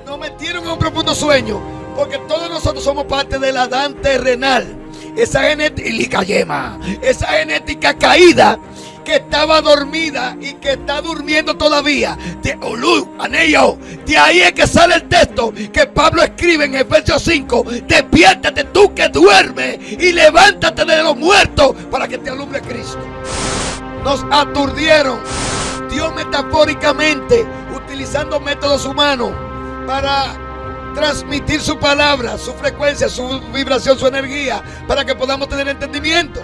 nos metieron en un profundo sueño, porque todos nosotros somos parte del Adán terrenal. Esa genética, esa genética caída que estaba dormida y que está durmiendo todavía. De ahí es que sale el texto que Pablo escribe en Efesios 5. Despiértate tú que duermes y levántate de los muertos para que te alumbre Cristo. Nos aturdieron. Dios metafóricamente, utilizando métodos humanos para transmitir su palabra, su frecuencia, su vibración, su energía, para que podamos tener entendimiento.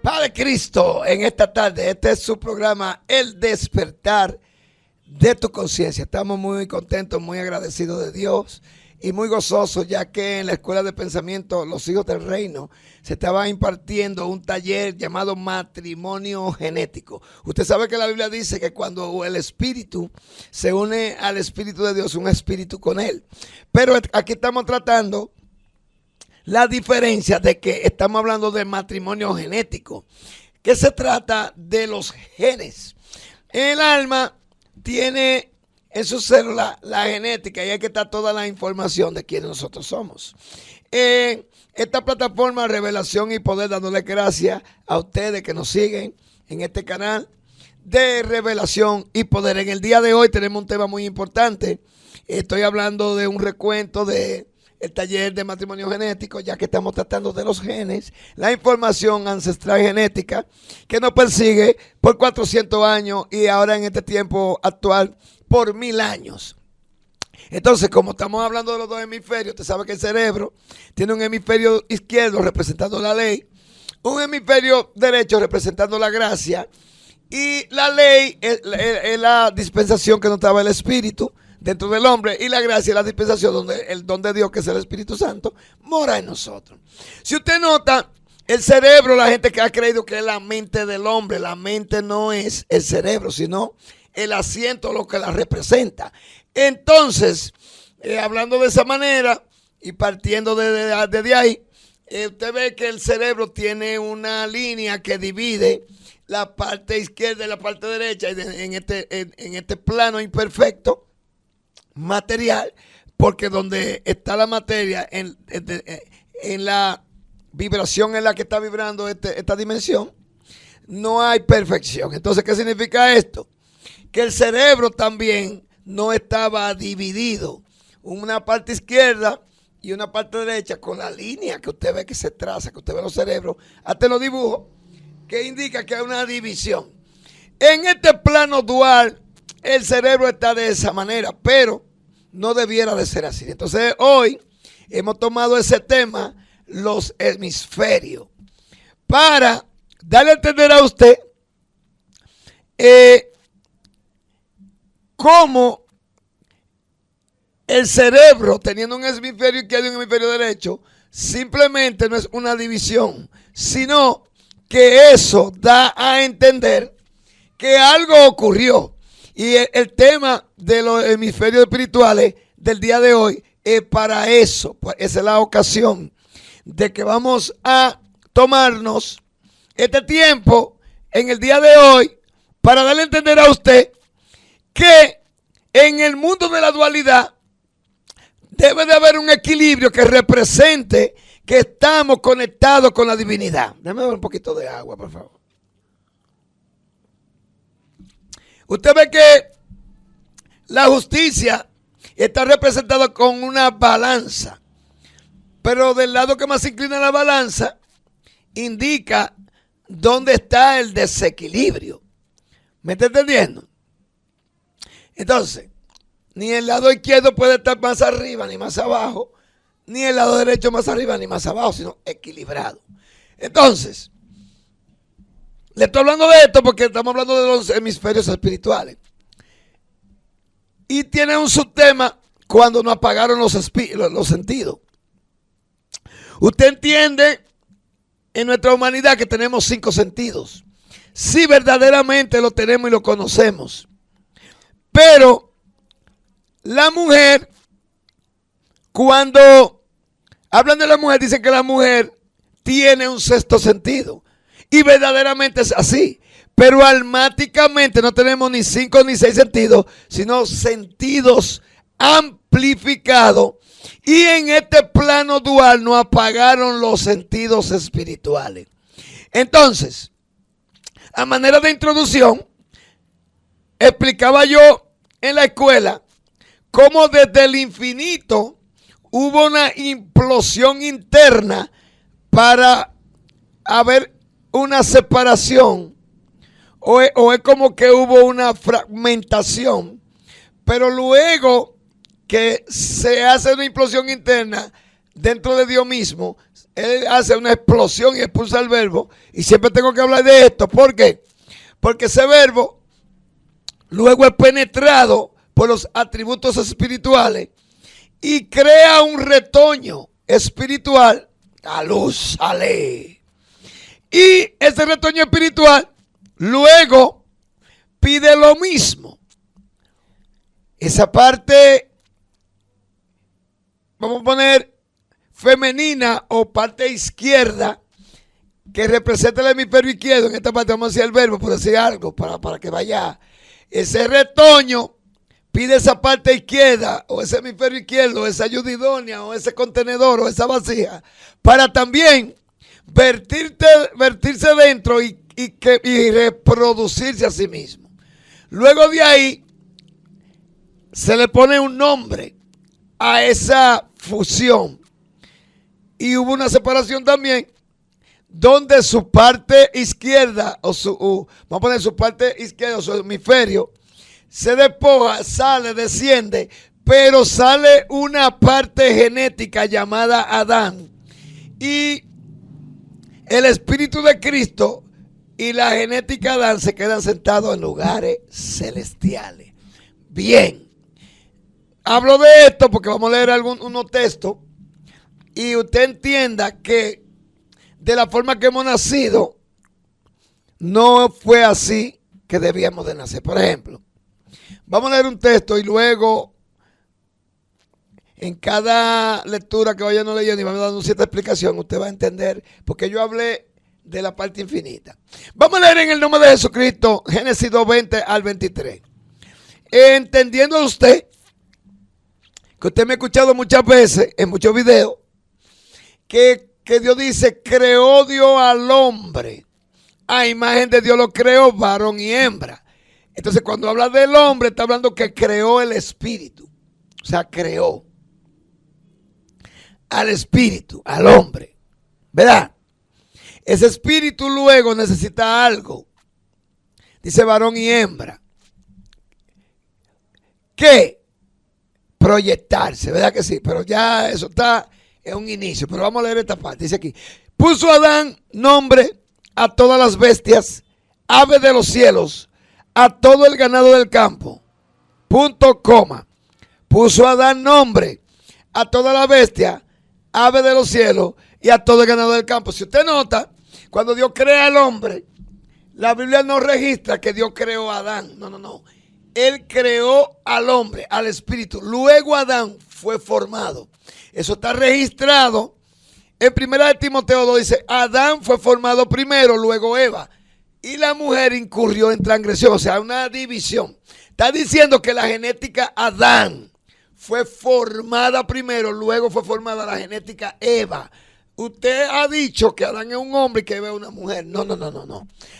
Padre Cristo, en esta tarde, este es su programa, El Despertar de tu Conciencia. Estamos muy contentos, muy agradecidos de Dios y muy gozosos, ya que en la Escuela de Pensamiento Los Hijos del Reino se estaba impartiendo un taller llamado matrimonio genético. Usted sabe que la Biblia dice que cuando el espíritu se une al Espíritu de Dios, un espíritu con él. Pero aquí estamos tratando la diferencia de que estamos hablando de matrimonio genético, que se trata de los genes. El alma tiene en su célula la genética y ahí que está toda la información de quiénes nosotros somos. Esta plataforma Revelación y Poder, dándole gracias a ustedes que nos siguen en este canal de Revelación y Poder. En el día de hoy tenemos un tema muy importante. Estoy hablando de un recuento de el taller de matrimonio genético, ya que estamos tratando de los genes, la información ancestral genética que nos persigue por 400 años y ahora en este tiempo actual por 1000 años. Entonces, como estamos hablando de los dos hemisferios, usted sabe que el cerebro tiene un hemisferio izquierdo representando la ley, un hemisferio derecho representando la gracia, y la ley es la dispensación que nos daba el espíritu dentro del hombre, y la gracia es la dispensación donde el don de Dios, que es el Espíritu Santo, mora en nosotros. Si usted nota, el cerebro, la gente que ha creído que es la mente del hombre, la mente no es el cerebro, sino el asiento, lo que la representa. Entonces, hablando de esa manera y partiendo de ahí, usted ve que el cerebro tiene una línea que divide la parte izquierda y la parte derecha en este plano imperfecto material, porque donde está la materia en la vibración en la que está vibrando esta dimensión, no hay perfección. Entonces, ¿qué significa esto? Que el cerebro también no estaba dividido, una parte izquierda y una parte derecha, con la línea que usted ve que se traza, que usted ve los cerebros, hasta los dibujos, que indica que hay una división. En este plano dual, el cerebro está de esa manera, pero no debiera de ser así. Entonces hoy hemos tomado ese tema, los hemisferios, para darle a entender a usted cómo el cerebro, teniendo un hemisferio izquierdo y un hemisferio derecho, simplemente no es una división, sino que eso da a entender que algo ocurrió. Y el tema de los hemisferios espirituales del día de hoy es para eso. Pues esa es la ocasión de que vamos a tomarnos este tiempo en el día de hoy para darle a entender a usted que en el mundo de la dualidad debe de haber un equilibrio que represente que estamos conectados con la divinidad. Déjame ver un poquito de agua, por favor. Usted ve que la justicia está representada con una balanza, pero del lado que más inclina la balanza indica dónde está el desequilibrio. ¿Me está entendiendo? Entonces, ni el lado izquierdo puede estar más arriba ni más abajo, ni el lado derecho más arriba ni más abajo, sino equilibrado. Entonces, le estoy hablando de esto porque estamos hablando de los hemisferios espirituales. Y tiene un subtema cuando nos apagaron los sentidos. Usted entiende en nuestra humanidad que tenemos 5 sentidos. Sí, verdaderamente lo tenemos y lo conocemos. Pero la mujer, cuando hablan de la mujer, dicen que la mujer tiene un 6º sentido. Y verdaderamente es así. Pero almáticamente no tenemos ni 5 ni 6 sentidos, sino sentidos amplificados. Y en este plano dual nos apagaron los sentidos espirituales. Entonces, a manera de introducción, explicaba yo en la escuela cómo desde el infinito hubo una implosión interna para haber una separación, o es como que hubo una fragmentación, pero luego que se hace una implosión interna dentro de Dios mismo, Él hace una explosión y expulsa el verbo. Y siempre tengo que hablar de esto. ¿Por qué? Porque ese verbo luego es penetrado por los atributos espirituales y crea un retoño espiritual. La luz sale. Y ese retoño espiritual luego pide lo mismo. Esa parte, vamos a poner femenina o parte izquierda, que representa el hemisferio izquierdo. En esta parte vamos a decir el verbo, por decir algo, para que vaya. Ese retoño pide esa parte izquierda, o ese hemisferio izquierdo, esa ayuda idónea, o ese contenedor, o esa vasija, para también vertirse dentro y reproducirse a sí mismo. Luego de ahí, se le pone un nombre a esa fusión. Y hubo una separación también, donde su parte izquierda, vamos a poner su parte izquierda, su hemisferio, se despoja, sale, desciende, pero sale una parte genética llamada Adán. Y el Espíritu de Cristo y la genética Adán se quedan sentados en lugares celestiales. Bien. Hablo de esto porque vamos a leer unos textos y usted entienda que de la forma que hemos nacido no fue así que debíamos de nacer. Por ejemplo, vamos a leer un texto y luego en cada lectura que vayan leyendo y vamos dando cierta explicación, usted va a entender porque yo hablé de la parte infinita. Vamos a leer en el nombre de Jesucristo Génesis 2:20 al 23. Entendiendo usted que usted me ha escuchado muchas veces en muchos videos, que Dios dice, creó Dios al hombre, a imagen de Dios lo creó, varón y hembra. Entonces cuando habla del hombre, está hablando que creó el espíritu, o sea, creó al espíritu, al hombre, ¿verdad? Ese espíritu luego necesita algo, dice varón y hembra, ¿qué? Proyectarse, ¿verdad que sí? Pero ya eso está en un inicio. Pero vamos a leer esta parte. Dice aquí: puso Adán nombre a todas las bestias, aves de los cielos, a todo el ganado del campo. Punto, coma. Puso Adán nombre a toda la bestia, aves de los cielos y a todo el ganado del campo. Si usted nota, cuando Dios crea al hombre, la Biblia no registra que Dios creó a Adán. No. Él creó al hombre, al espíritu. Luego Adán fue formado. Eso está registrado en 1 Timoteo 2. Dice, Adán fue formado primero, luego Eva. Y la mujer incurrió en transgresión, o sea, una división. Está diciendo que la genética Adán fue formada primero, luego fue formada la genética Eva. Usted ha dicho que Adán es un hombre y que Eva es una mujer. No.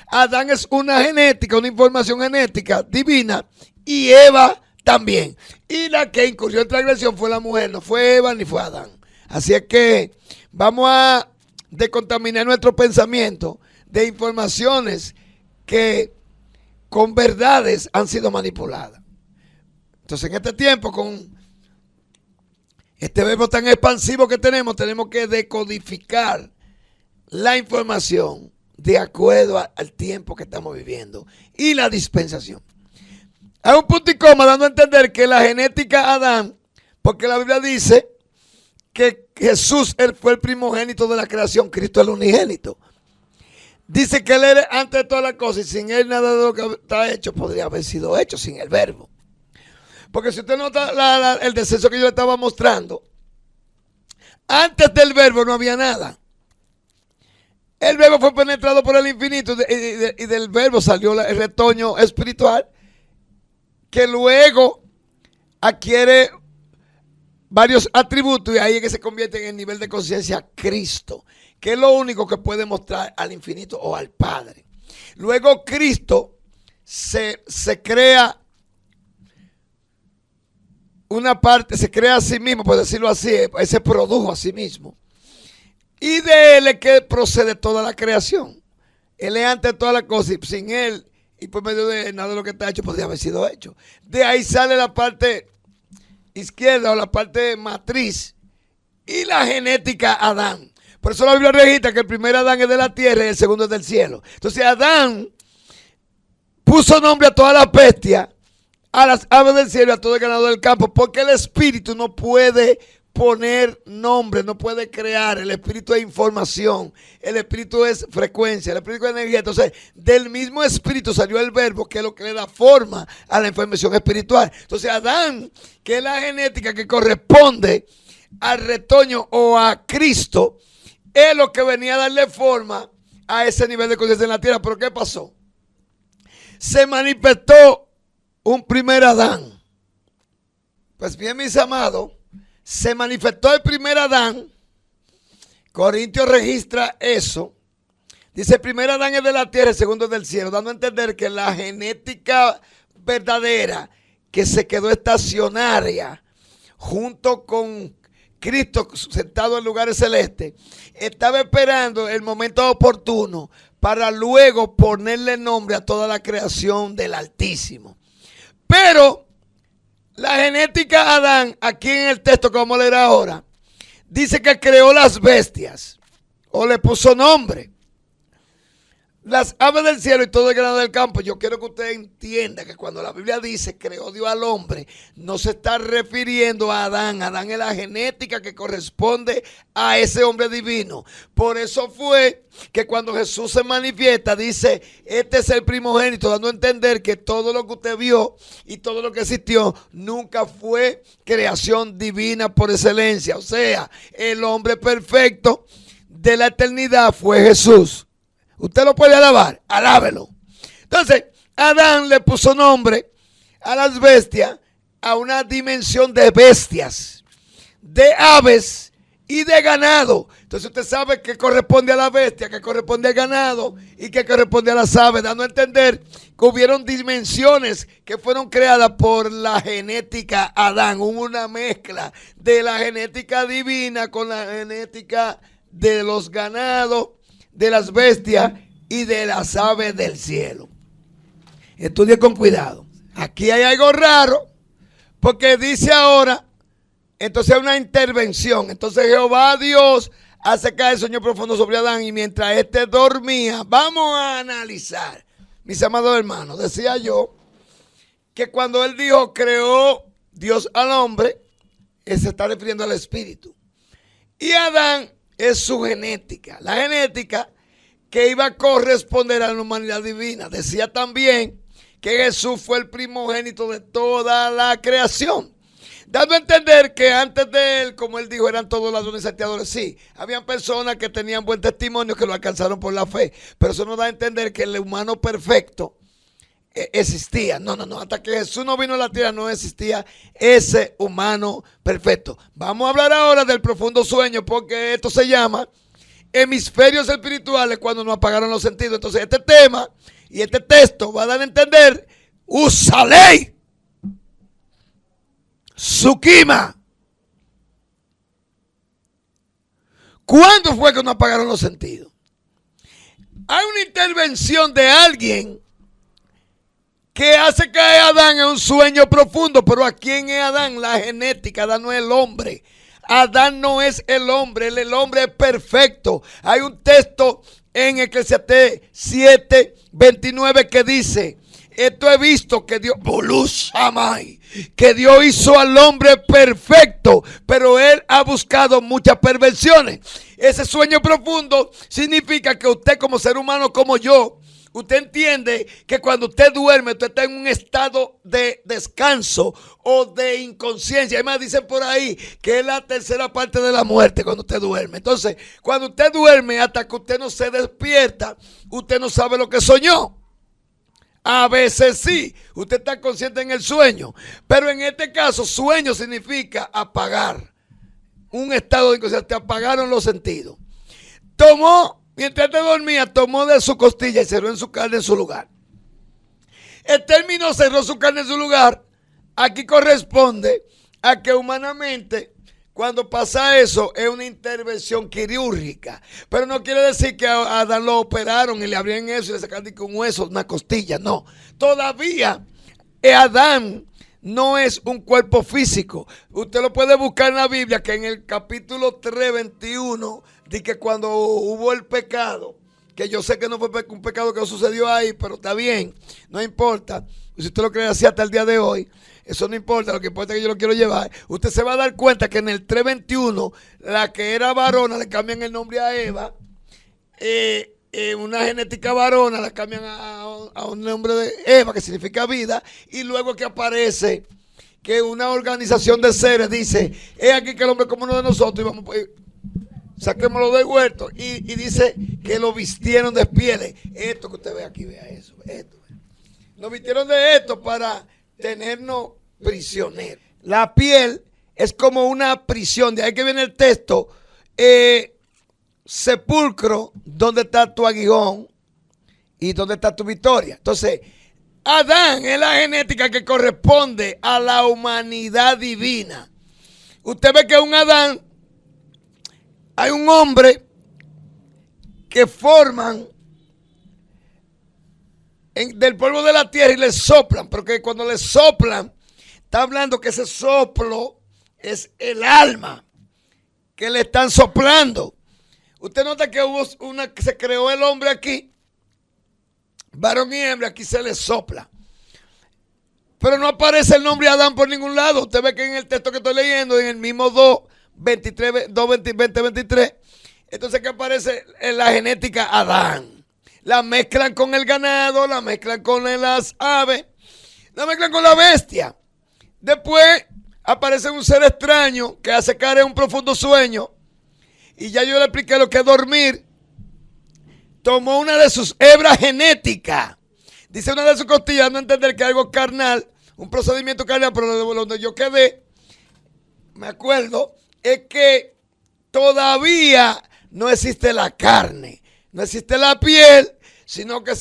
Adán es una genética, una información genética divina, y Eva también. Y la que incurrió en transgresión fue la mujer, no fue Eva ni fue Adán. Así es que vamos a descontaminar nuestro pensamiento de informaciones que con verdades han sido manipuladas. Entonces en este tiempo, con este verbo tan expansivo que tenemos que decodificar la información de acuerdo al tiempo que estamos viviendo y la dispensación. Hay un punto y coma dando a entender que la genética Adán, porque la Biblia dice que Jesús él fue el primogénito de la creación, Cristo el unigénito. Dice que él era antes de todas las cosas y sin él nada de lo que está hecho podría haber sido hecho sin el verbo. Porque si usted nota el descenso que yo le estaba mostrando, antes del verbo no había nada. El verbo fue penetrado por el infinito y del verbo salió el retoño espiritual que luego adquiere varios atributos y ahí es que se convierte en el nivel de conciencia Cristo, que es lo único que puede mostrar al infinito o al Padre. Luego Cristo se crea una parte, se crea a sí mismo, por decirlo así, se produjo a sí mismo. Y de él es que procede toda la creación. Él es antes de todas las cosas y sin él y por medio de él, nada de lo que está hecho podría haber sido hecho. De ahí sale la parte izquierda o la parte matriz y la genética Adán. Por eso la Biblia registra que el primer Adán es de la tierra y el segundo es del cielo. Entonces Adán puso nombre a todas las bestias, a las aves del cielo y a todo el ganado del campo, porque el espíritu no puede poner nombre, no puede crear. El espíritu es información, el espíritu es frecuencia, el espíritu es energía. Entonces del mismo espíritu salió el verbo, que es lo que le da forma a la información espiritual. Entonces Adán, que es la genética que corresponde al retoño o a Cristo, es lo que venía a darle forma a ese nivel de conciencia en la tierra. Pero ¿qué pasó? Se manifestó un primer Adán. Pues bien, mis amados, se manifestó el primer Adán. Corintios registra eso. Dice, el primer Adán es de la tierra, el segundo es del cielo, dando a entender que la genética verdadera que se quedó estacionaria junto con Cristo sentado en lugares celestes, estaba esperando el momento oportuno para luego ponerle nombre a toda la creación del Altísimo. Pero la genética Adán, aquí en el texto que vamos a leer ahora, dice que creó las bestias o le puso nombre. Las aves del cielo y todo el ganado del campo. Yo quiero que usted entienda que cuando la Biblia dice creó Dios al hombre, no se está refiriendo a Adán. Adán es la genética que corresponde a ese hombre divino. Por eso fue que cuando Jesús se manifiesta, dice, este es el primogénito, dando a entender que todo lo que usted vio y todo lo que existió nunca fue creación divina por excelencia. O sea, el hombre perfecto de la eternidad fue Jesús. Usted lo puede alabar, alábelo. Entonces, Adán le puso nombre a las bestias, a una dimensión de bestias, de aves y de ganado. Entonces usted sabe que corresponde a la bestia, que corresponde al ganado y que corresponde a las aves, dando a entender que hubieron dimensiones que fueron creadas por la genética Adán. Hubo una mezcla de la genética divina con la genética de los ganados, de las bestias y de las aves del cielo. Estudie con cuidado. Aquí hay algo raro, porque dice ahora, entonces hay una intervención. Entonces Jehová Dios hace caer sueño profundo sobre Adán y mientras éste dormía, vamos a analizar, mis amados hermanos, decía yo que cuando él dijo creó Dios al hombre, él se está refiriendo al espíritu. Y Adán es su genética, la genética que iba a corresponder a la humanidad divina. Decía también que Jesús fue el primogénito de toda la creación, dando a entender que antes de él, como él dijo, eran todos ladrones y salteadores. Sí, habían personas que tenían buen testimonio, que lo alcanzaron por la fe, pero eso no da a entender que el humano perfecto existía. No, hasta que Jesús no vino a la tierra no existía ese humano perfecto. Vamos a hablar ahora del profundo sueño, porque esto se llama hemisferios espirituales cuando nos apagaron los sentidos. Entonces este tema y este texto va a dar a entender Usalei Sukima. ¿Cuándo fue que nos apagaron los sentidos? Hay una intervención de alguien que hace caer a Adán en un sueño profundo. Pero ¿a quién es Adán? La genética. Adán no es el hombre. Adán no es el hombre. El hombre es perfecto. Hay un texto en Eclesiastés 7:29 que dice: esto he visto que Dios, que Dios hizo al hombre perfecto, pero él ha buscado muchas perversiones. Ese sueño profundo significa que usted como ser humano, como yo, Usted entiende que cuando usted duerme, usted está en un estado de descanso o de inconsciencia. Además, dicen por ahí que es la tercera parte de la muerte cuando usted duerme. Entonces, cuando usted duerme, hasta que usted no se despierta, usted no sabe lo que soñó. A veces sí, usted está consciente en el sueño. Pero en este caso, sueño significa apagar. Un estado de inconsciencia, te apagaron los sentidos. Mientras te dormía, tomó de su costilla y cerró en su carne en su lugar. El término cerró su carne en su lugar, aquí corresponde a que humanamente, cuando pasa eso, es una intervención quirúrgica. Pero no quiere decir que a Adán lo operaron y le abrían eso y le sacaron un hueso, una costilla. No, todavía Adán no es un cuerpo físico. Usted lo puede buscar en la Biblia, que en el capítulo 3, 21, dice que cuando hubo el pecado, que yo sé que no fue un pecado que sucedió ahí, pero está bien, no importa. Si usted lo cree así hasta el día de hoy, eso no importa, lo que importa es que yo lo quiero llevar. Usted se va a dar cuenta que en el 3:21, la que era varona le cambian el nombre a Eva, una genética varona la cambian a un nombre de Eva, que significa vida, y luego que aparece que una organización de seres dice, es aquí que el hombre es como uno de nosotros, y vamos, saquémoslo del huerto, y dice que lo vistieron de pieles. Esto que usted ve aquí, vea eso, esto. Nos vistieron de esto para tenernos prisioneros. La piel es como una prisión, de ahí que viene el texto, sepulcro, donde está tu aguijón y donde está tu victoria. Entonces, Adán es la genética que corresponde a la humanidad divina. Usted ve que un Adán, hay un hombre que forman del polvo de la tierra y le soplan, porque cuando le soplan, está hablando que ese soplo es el alma que le están soplando. Usted nota que se creó el hombre aquí, varón y hembra, aquí se le sopla. Pero no aparece el nombre Adán por ningún lado. Usted ve que en el texto que estoy leyendo, en el mismo 2:23, entonces que aparece en la genética Adán. La mezclan con el ganado, la mezclan con las aves, la mezclan con la bestia. Después aparece un ser extraño que hace caer en un profundo sueño. Y ya yo le expliqué lo que es dormir. Tomó una de sus hebras genéticas. Dice una de sus costillas, no entender que algo carnal, un procedimiento carnal, pero donde yo quedé, me acuerdo, es que todavía no existe la carne. No existe la piel, sino que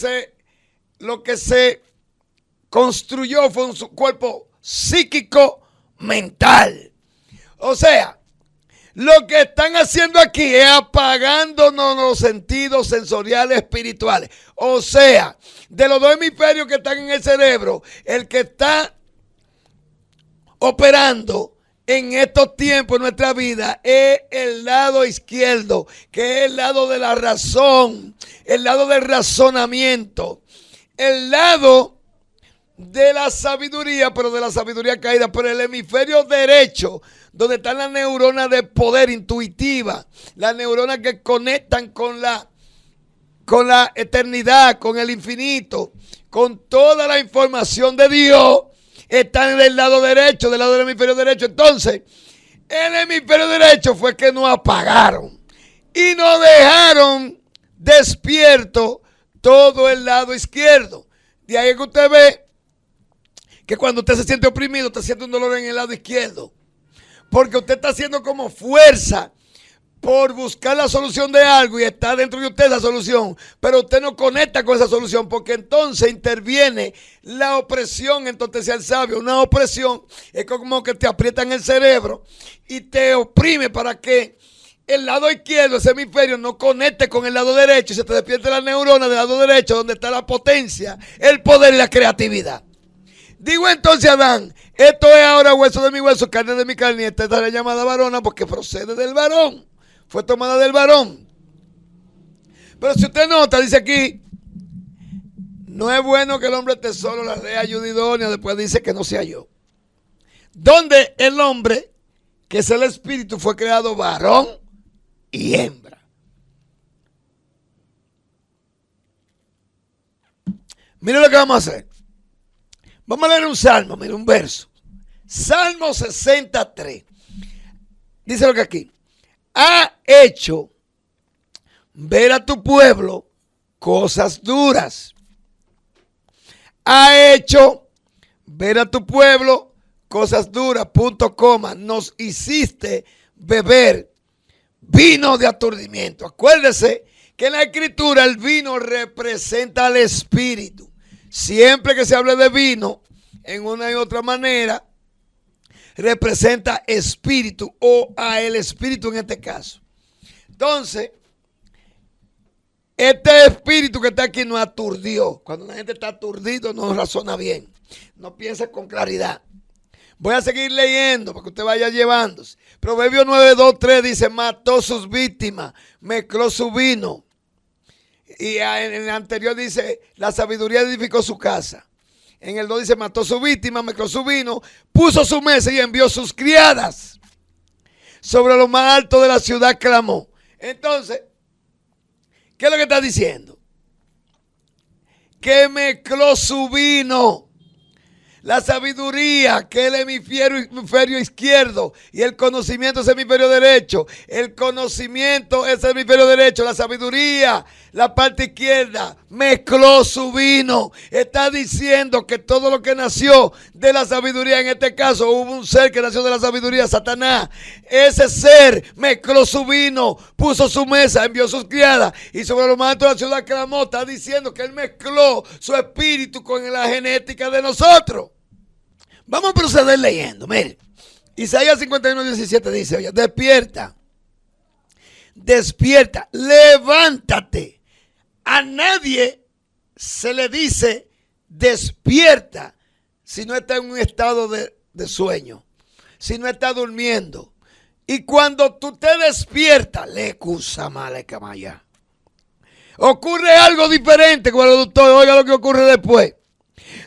lo que se construyó fue un cuerpo psíquico mental. O sea, lo que están haciendo aquí es apagándonos los sentidos sensoriales espirituales. O sea, de los dos hemisferios que están en el cerebro, el que está operando en estos tiempos en nuestra vida es el lado izquierdo, que es el lado de la razón, el lado del razonamiento, el lado de la sabiduría, pero de la sabiduría caída. Pero el hemisferio derecho, donde están las neuronas de poder intuitiva, las neuronas que conectan con la eternidad, con el infinito, con toda la información de Dios, están del lado derecho, del lado del hemisferio derecho. Entonces, el hemisferio derecho fue que nos apagaron y nos dejaron despierto todo el lado izquierdo. De ahí que usted ve que cuando usted se siente oprimido, usted siente un dolor en el lado izquierdo, porque usted está haciendo como fuerza por buscar la solución de algo y está dentro de usted la solución, pero usted no conecta con esa solución, porque entonces interviene la opresión. Entonces, sea el sabio, una opresión es como que te aprietan el cerebro y te oprime para que el lado izquierdo, ese hemisferio, no conecte con el lado derecho y se te despierte la neurona del lado derecho, donde está la potencia, el poder y la creatividad. Digo entonces Adán, esto es ahora hueso de mi hueso, carne de mi carne, y esta es la llamada varona porque procede del varón. Fue tomada del varón. Pero si usted nota, dice aquí, no es bueno que el hombre esté solo, la ley ayuda idónea. Después dice que no se halló. Donde el hombre, que es el espíritu, fue creado varón y hembra. Mira lo que vamos a hacer. Vamos a leer un salmo, mira, un verso. Salmo 63. Dice lo que aquí. Ha hecho ver a tu pueblo cosas duras. Ha hecho ver a tu pueblo cosas duras. Punto, coma. Nos hiciste beber vino de aturdimiento. Acuérdese que en la escritura el vino representa al espíritu. Siempre que se hable de vino, en una y otra manera, representa espíritu o a el espíritu en este caso. Entonces, este espíritu que está aquí nos aturdió. Cuando la gente está aturdido no razona bien, no piensa con claridad. Voy a seguir leyendo para que usted vaya llevándose. Proverbios 9, 2, 3 dice, mató sus víctimas, mezcló su vino. Y en el anterior dice, la sabiduría edificó su casa. En el 2 dice, mató su víctima, mezcló su vino, puso su mesa y envió sus criadas. Sobre lo más alto de la ciudad clamó. Entonces, ¿qué es lo que está diciendo? Que mezcló su vino. La sabiduría, que es el hemisferio izquierdo, y el conocimiento es el hemisferio derecho. El conocimiento es el hemisferio derecho. La sabiduría, la parte izquierda, mezcló su vino. Está diciendo que todo lo que nació de la sabiduría, en este caso hubo un ser que nació de la sabiduría, Satanás. Ese ser mezcló su vino, puso su mesa, envió sus criadas, y sobre lo más alto de la ciudad clamó. Está diciendo que él mezcló su espíritu con la genética de nosotros. Vamos a proceder leyendo. Mire, Isaías 51, 17 dice, oye, despierta, despierta, levántate. A nadie se le dice despierta si no está en un estado de sueño, si no está durmiendo. Y cuando tú te despiertas, le cusa mala camaya. Ocurre algo diferente con el productor. Oiga lo que ocurre después.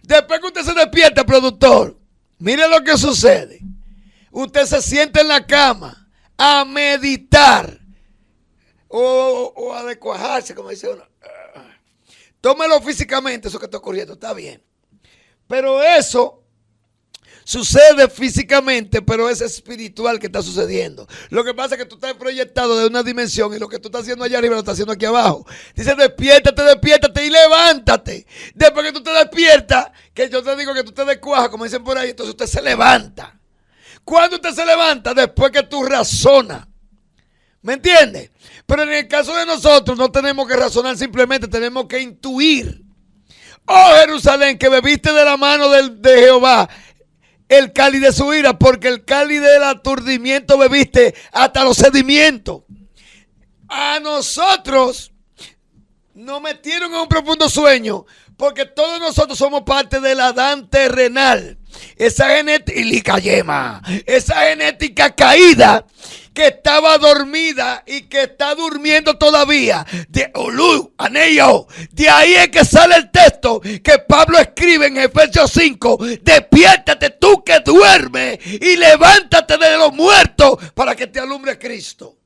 Después que usted se despierta, productor, mire lo que sucede. Usted se sienta en la cama a meditar o a descuajarse, como dice uno. Tómelo físicamente, eso que está ocurriendo, está bien. Pero eso sucede físicamente, pero es espiritual que está sucediendo. Lo que pasa es que tú estás proyectado de una dimensión y lo que tú estás haciendo allá arriba lo estás haciendo aquí abajo. Dice, despiértate, despiértate y levántate. Después que tú te despiertas, que yo te digo que tú te descuajas, como dicen por ahí, entonces usted se levanta. ¿Cuándo usted se levanta? Después que tú razonas. ¿Me entiendes? Pero en el caso de nosotros no tenemos que razonar, simplemente tenemos que intuir. Oh Jerusalén, que bebiste de la mano de Jehová el cáliz de su ira, porque el cáliz del aturdimiento bebiste hasta los sedimentos. A nosotros nos metieron en un profundo sueño, porque todos nosotros somos parte del Adán terrenal. Esa genética, esa genética caída que estaba dormida y que está durmiendo todavía. De Olú, Anello. De ahí es que sale el texto que Pablo escribe en Efesios 5. Despiértate tú que duermes y levántate de los muertos para que te alumbre Cristo.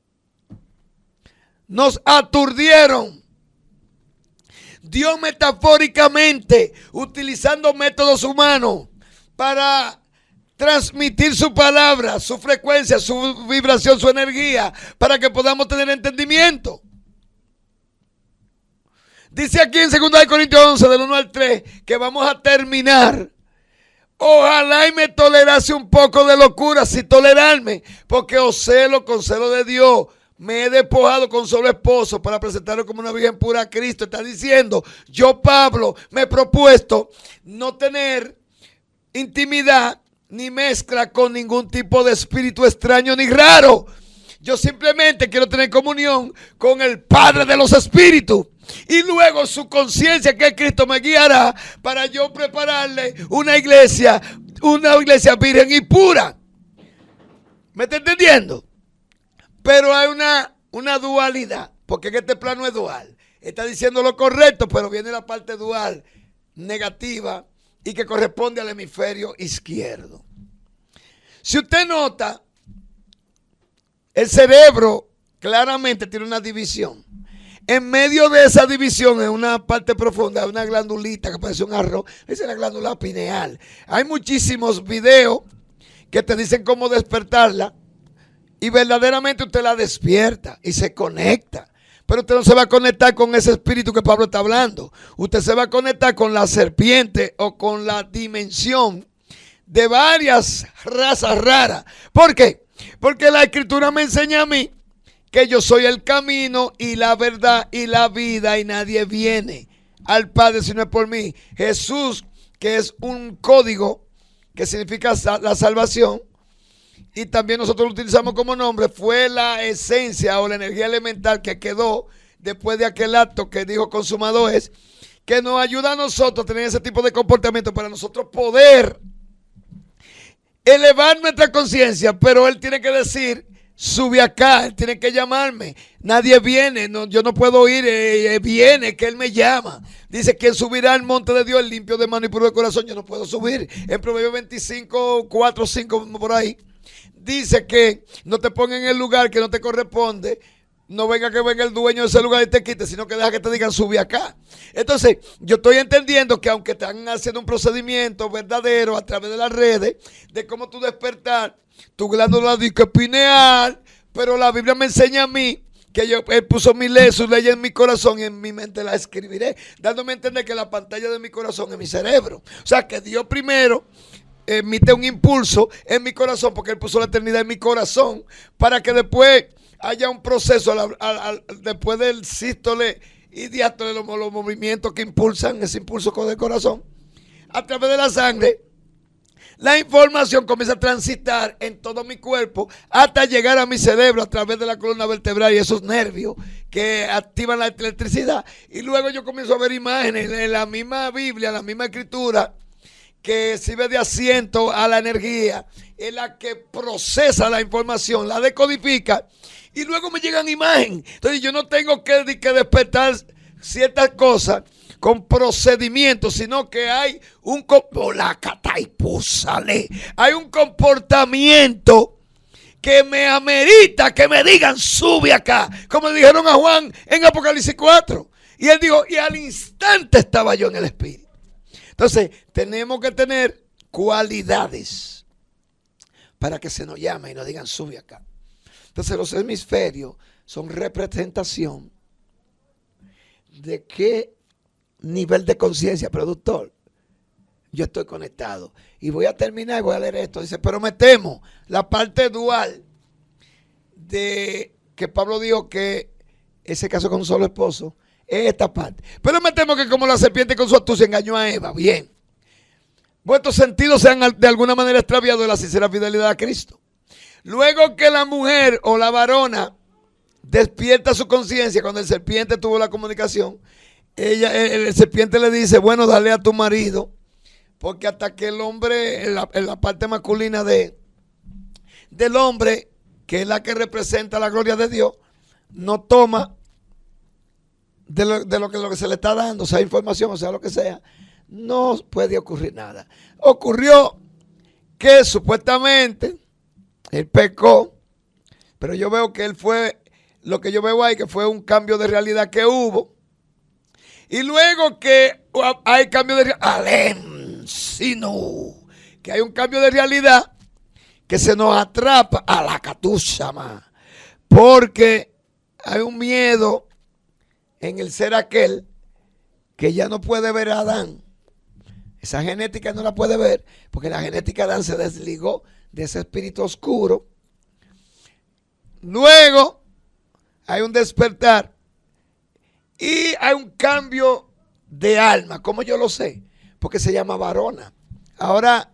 Nos aturdieron. Dios metafóricamente, utilizando métodos humanos para transmitir su palabra, su frecuencia, su vibración, su energía, para que podamos tener entendimiento. Dice aquí en 2 Corintios 11, del 1 al 3, que vamos a terminar. Ojalá y me tolerase un poco de locura, si tolerarme, porque os celo con celo de Dios. Me he despojado con solo esposo para presentarlo como una virgen pura a Cristo. Está diciendo, yo Pablo me he propuesto no tener intimidad ni mezcla con ningún tipo de espíritu extraño ni raro. Yo simplemente quiero tener comunión con el Padre de los espíritus. Y luego su conciencia, que es Cristo, me guiará para yo prepararle una iglesia virgen y pura. ¿Me está entendiendo? Pero hay una dualidad, porque en este plano es dual. Está diciendo lo correcto, pero viene la parte dual, negativa, y que corresponde al hemisferio izquierdo. Si usted nota, el cerebro claramente tiene una división. En medio de esa división, en una parte profunda, hay una glandulita que parece un arroz. Esa es la glándula pineal. Hay muchísimos videos que te dicen cómo despertarla. Y verdaderamente usted la despierta y se conecta. Pero usted no se va a conectar con ese espíritu que Pablo está hablando. Usted se va a conectar con la serpiente o con la dimensión de varias razas raras. ¿Por qué? Porque la escritura me enseña a mí que yo soy el camino y la verdad y la vida, y nadie viene al Padre si no es por mí. Jesús, que es un código que significa la salvación, y también nosotros lo utilizamos como nombre, fue la esencia o la energía elemental que quedó después de aquel acto que dijo consumado es, que nos ayuda a nosotros a tener ese tipo de comportamiento para nosotros poder elevar nuestra conciencia. Pero él tiene que decir, sube acá, él tiene que llamarme. Nadie viene, no, yo no puedo ir, viene, que él me llama. Dice, ¿quién subirá al monte de Dios, limpio de mano y puro de corazón? Yo no puedo subir. En Proverbios 25, 4, 5, por ahí, dice que no te ponga en el lugar que no te corresponde. No venga que venga el dueño de ese lugar y te quite, sino que deja que te digan sube acá. Entonces, yo estoy entendiendo que aunque están haciendo un procedimiento verdadero a través de las redes, de cómo tú despertar tu glándula pineal, pero la Biblia me enseña a mí que él puso sus leyes en mi corazón y en mi mente las escribiré, dándome a entender que la pantalla de mi corazón es mi cerebro. O sea, que Dios primero emite un impulso en mi corazón, porque él puso la eternidad en mi corazón, para que después haya un proceso después del sístole y diástole, los movimientos que impulsan ese impulso con el corazón a través de la sangre. La información comienza a transitar en todo mi cuerpo hasta llegar a mi cerebro a través de la columna vertebral y esos nervios que activan la electricidad. Y luego yo comienzo a ver imágenes en la misma Biblia, la misma escritura, que sirve de asiento a la energía, en la que procesa la información, la decodifica, y luego me llegan imágenes. Entonces yo no tengo que despertar ciertas cosas con procedimientos, sino que hay hay un comportamiento que me amerita que me digan sube acá, como le dijeron a Juan en Apocalipsis 4. Y él dijo, y al instante estaba yo en el Espíritu. Entonces, tenemos que tener cualidades para que se nos llame y nos digan sube acá. Entonces, los hemisferios son representación de qué nivel de conciencia, productor, yo estoy conectado. Y voy a terminar y voy a leer esto. Dice, pero metemos la parte dual de que Pablo dijo que ese caso con un solo esposo es esta parte. Pero metemos que como la serpiente con su astucia engañó a Eva, bien, vuestros sentidos sean de alguna manera extraviados de la sincera fidelidad a Cristo. Luego que la mujer o la varona despierta su conciencia cuando el serpiente tuvo la comunicación, el serpiente le dice, bueno, dale a tu marido, porque hasta que el hombre, en la parte masculina del hombre, que es la que representa la gloria de Dios, no toma de lo que se le está dando, sea información, o sea lo que sea, no puede ocurrir nada. Ocurrió que supuestamente él pecó, pero yo veo que él fue, lo que yo veo ahí, que fue un cambio de realidad que hubo. Y luego que hay cambio de realidad, que hay un cambio de realidad que se nos atrapa a la catushama, porque hay un miedo en el ser aquel que ya no puede ver a Adán. Esa genética no la puede ver, porque la genética de Adán se desligó de ese espíritu oscuro. Luego hay un despertar y hay un cambio de alma. ¿Cómo yo lo sé? Porque se llama varona. Ahora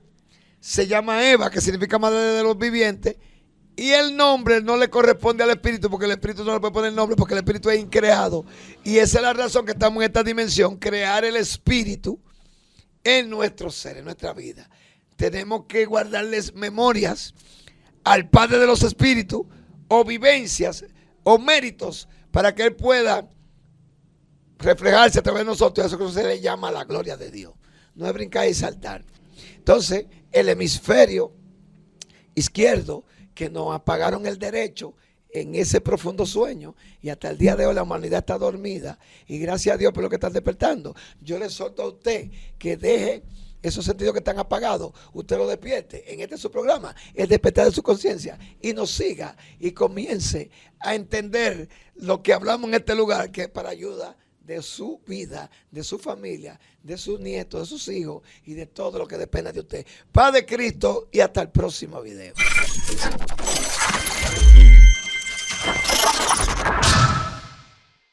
se llama Eva, que significa madre de los vivientes. Y el nombre no le corresponde al espíritu, porque el espíritu no le puede poner nombre, porque el espíritu es increado. Y esa es la razón que estamos en esta dimensión, crear el espíritu en nuestro ser, en nuestra vida. Tenemos que guardarles memorias al Padre de los Espíritus, o vivencias, o méritos, para que Él pueda reflejarse a través de nosotros. Eso que se le llama la gloria de Dios. No es brincar y saltar. Entonces, el hemisferio izquierdo, que nos apagaron el derecho, en ese profundo sueño y hasta el día de hoy la humanidad está dormida y gracias a Dios por lo que están despertando. Yo le exhorto a usted que deje esos sentidos que están apagados, usted lo despierte. En este es su programa, el despertar de su conciencia, y nos siga y comience a entender lo que hablamos en este lugar, que es para ayuda de su vida, de su familia, de sus nietos, de sus hijos y de todo lo que dependa de usted. Paz de Cristo y hasta el próximo video.